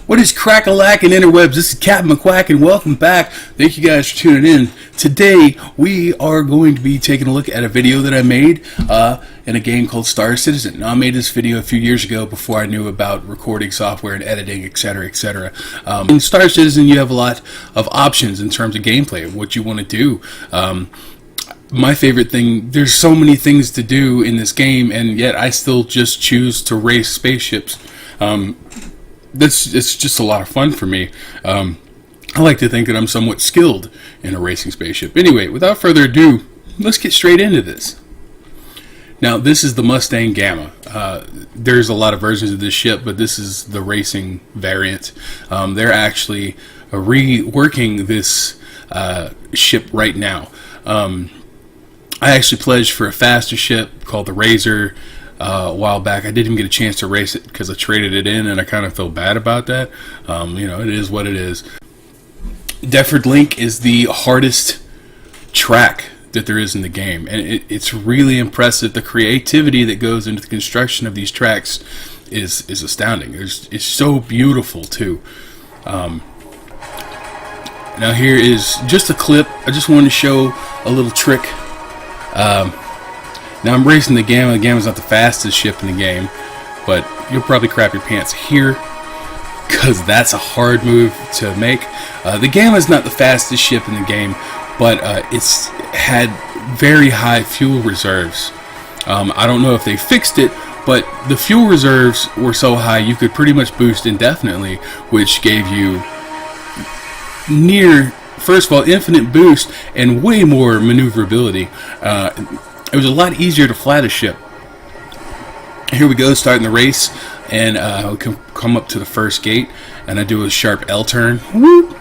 What is crack-a-lack-and interwebs? This is Captain McQuack, and welcome back. Thank you guys for tuning in. Today, we are going to be taking a look at a video that I made in a game called Star Citizen. Now, I made this video a few years ago before I knew about recording software and editing, etc., etc. In Star Citizen, you have a lot of options in terms of gameplay and what you want to do. My favorite thing, there's so many things to do in this game, and yet I still just choose to race spaceships. It's just a lot of fun for me. I like to think that I'm somewhat skilled in a racing spaceship. Anyway, without further ado, let's get straight into this. Now, this is the Mustang Gamma. There's a lot of versions of this ship, but this is the racing variant. They're actually reworking this ship right now. I actually pledged for a faster ship called the Razor a while back. I didn't even get a chance to race it because I traded it in, and I kind of feel bad about that. It is what it is. Deptford Link is the hardest track that there is in the game, and it's really impressive. The creativity that goes into the construction of these tracks is astounding. It's so beautiful too. Now here is just a clip. I just wanted to show a little trick. Now I'm racing the Gamma. The Gamma's not the fastest ship in the game, but you'll probably crap your pants here because that's a hard move to make. The Gamma's not the fastest ship in the game, but it's had very high fuel reserves. I don't know if they fixed it, but the fuel reserves were so high you could pretty much boost indefinitely, which gave you first of all, infinite boost and way more maneuverability. It was a lot easier to fly the ship. Here we go, starting the race, and we come up to the first gate, and I do a sharp L turn. Whoop!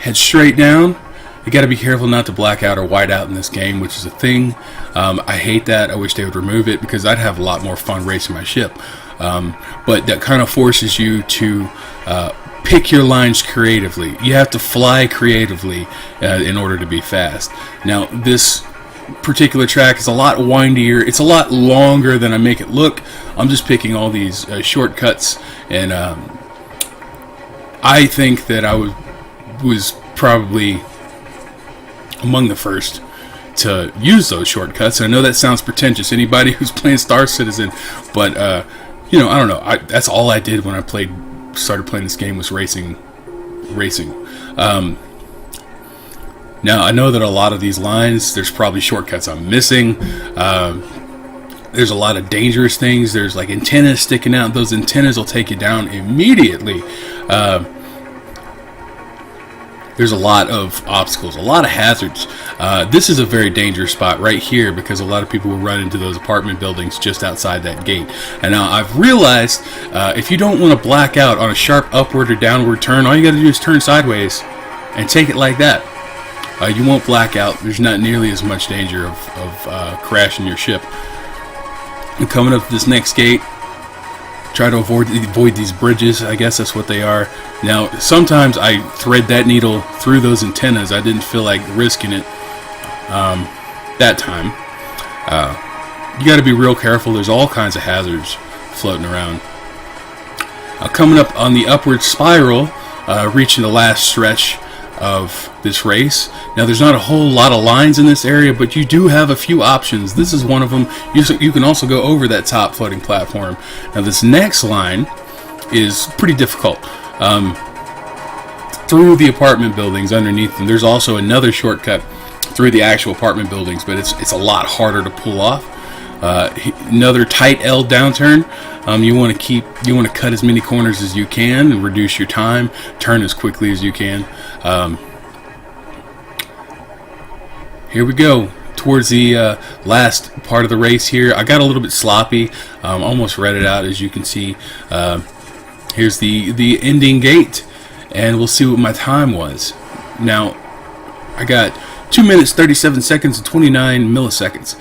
Head straight down. You got to be careful not to black out or white out in this game, which is a thing. I hate that. I wish they would remove it because I'd have a lot more fun racing my ship. But that kind of forces you to pick your lines creatively. You have to fly creatively in order to be fast. Now, this particular track is a lot windier. It's a lot longer than I make it look. I'm just picking all these shortcuts, and I think that I was probably among the first to use those shortcuts. And I know that sounds pretentious, anybody who's playing Star Citizen, but I don't know. That's all I did when I started playing this game, was racing. Now, I know that a lot of these lines, there's probably shortcuts I'm missing. There's a lot of dangerous things. There's like antennas sticking out. Those antennas will take you down immediately. There's a lot of obstacles, a lot of hazards. This is a very dangerous spot right here because a lot of people will run into those apartment buildings just outside that gate. And now I've realized if you don't want to black out on a sharp upward or downward turn, all you got to do is turn sideways and take it like that. You won't black out. There's not nearly as much danger of crashing your ship. And coming up this next gate, try to avoid these bridges. I guess that's what they are. Now, sometimes I thread that needle through those antennas. I didn't feel like risking it that time. You got to be real careful. There's all kinds of hazards floating around. Coming up on the upward spiral, reaching the last stretch of this race. Now, there's not a whole lot of lines in this area, but you do have a few options. This is one of them. You can also go over that top floating platform. Now, this next line is pretty difficult. Through the apartment buildings underneath them. There's also another shortcut through the actual apartment buildings, but it's a lot harder to pull off. Another tight L downturn. You want to cut as many corners as you can and reduce your time. Turn as quickly as you can. Here we go towards the last part of the race here. I got a little bit sloppy. Almost read it out, as you can see. Here's the ending gate, and we'll see what my time was. Now, I got 2 minutes, 37 seconds, and 29 milliseconds.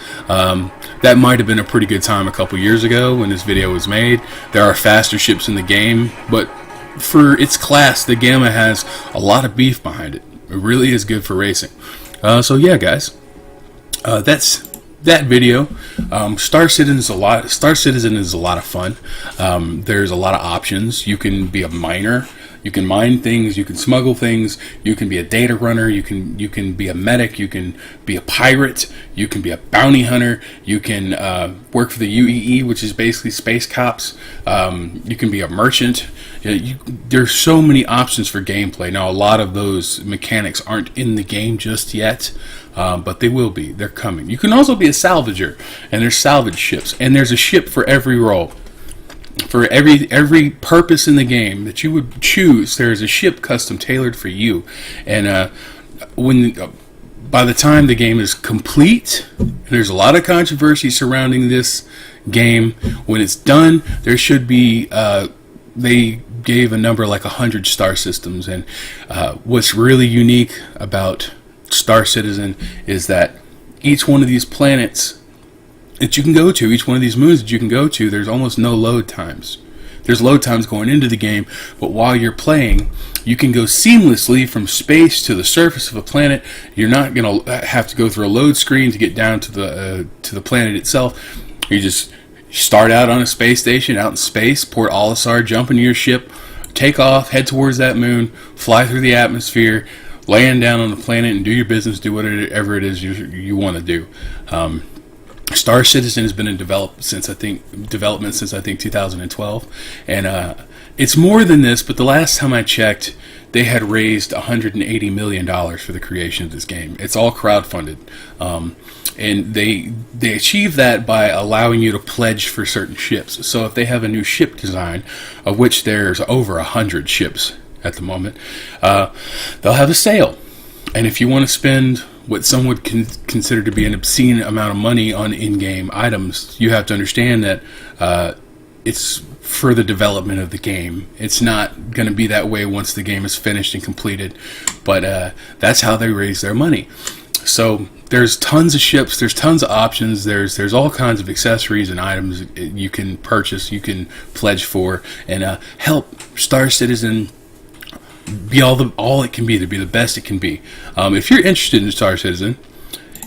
That might have been a pretty good time a couple years ago when this video was made. There are faster ships in the game, but for its class, the Gamma has a lot of beef behind it. It really is good for racing. So yeah, guys, that's that video. Star Citizen is a lot of fun. There's a lot of options. You can be a miner. You can mine things, you can smuggle things, you can be a data runner, you can be a medic, you can be a pirate, you can be a bounty hunter, you can work for the UEE, which is basically space cops. You can be a merchant. There's so many options for gameplay. Now, a lot of those mechanics aren't in the game just yet, but they will be. They're coming. You can also be a salvager, and there's salvage ships, and there's a ship for every role. For every purpose in the game that you would choose, there is a ship custom tailored for you. And by the time the game is complete, there's a lot of controversy surrounding this game. When it's done, there should be they gave a number like 100 star systems. And what's really unique about Star Citizen is that each one of these planets that you can go to, each one of these moons that you can go to, there's almost no load times. There's load times going into the game, but while you're playing, you can go seamlessly from space to the surface of a planet. You're not going to have to go through a load screen to get down to the planet itself. You just start out on a space station out in space, Port Olisar, jump into your ship, take off, head towards that moon, fly through the atmosphere, land down on the planet, and do your business, do whatever it is you want to do. Star Citizen has been in development since I think 2012, and it's more than this. But the last time I checked, they had raised $180 million for the creation of this game. It's all crowdfunded, and they achieve that by allowing you to pledge for certain ships. So if they have a new ship design, of which there's over 100 ships at the moment, they'll have a sale, and if you want to spend what some would consider to be an obscene amount of money on in-game items, you have to understand that it's for the development of the game. It's not going to be that way once the game is finished and completed, but that's how they raise their money. So there's tons of ships, there's tons of options, there's all kinds of accessories and items you can purchase, you can pledge for, and help Star Citizen be all it can be, to be the best it can be. If you're interested in Star Citizen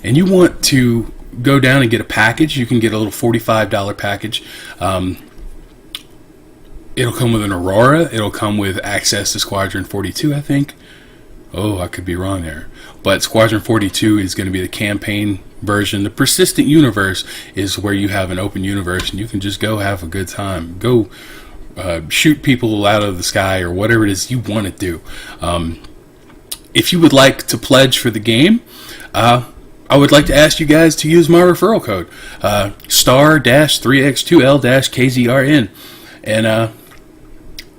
and you want to go down and get a package, you can get a little $45 package. It'll come with an Aurora. It'll come with access to Squadron 42, I think. Oh, I could be wrong there. But Squadron 42 is going to be the campaign version. The Persistent Universe is where you have an open universe and you can just go have a good time. Go shoot people out of the sky or whatever it is you want to do. If you would like to pledge for the game, I would like to ask you guys to use my referral code, star-3x2l-kzrn. And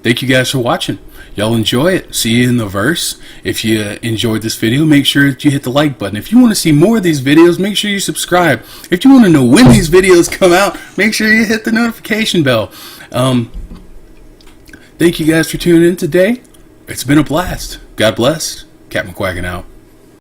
thank you guys for watching. Y'all enjoy it. See you in the verse. If you enjoyed this video, make sure that you hit the like button. If you want to see more of these videos, make sure you subscribe. If you want to know when these videos come out, make sure you hit the notification bell. Thank you guys for tuning in today. It's been a blast. God bless. Captain McQuacken out.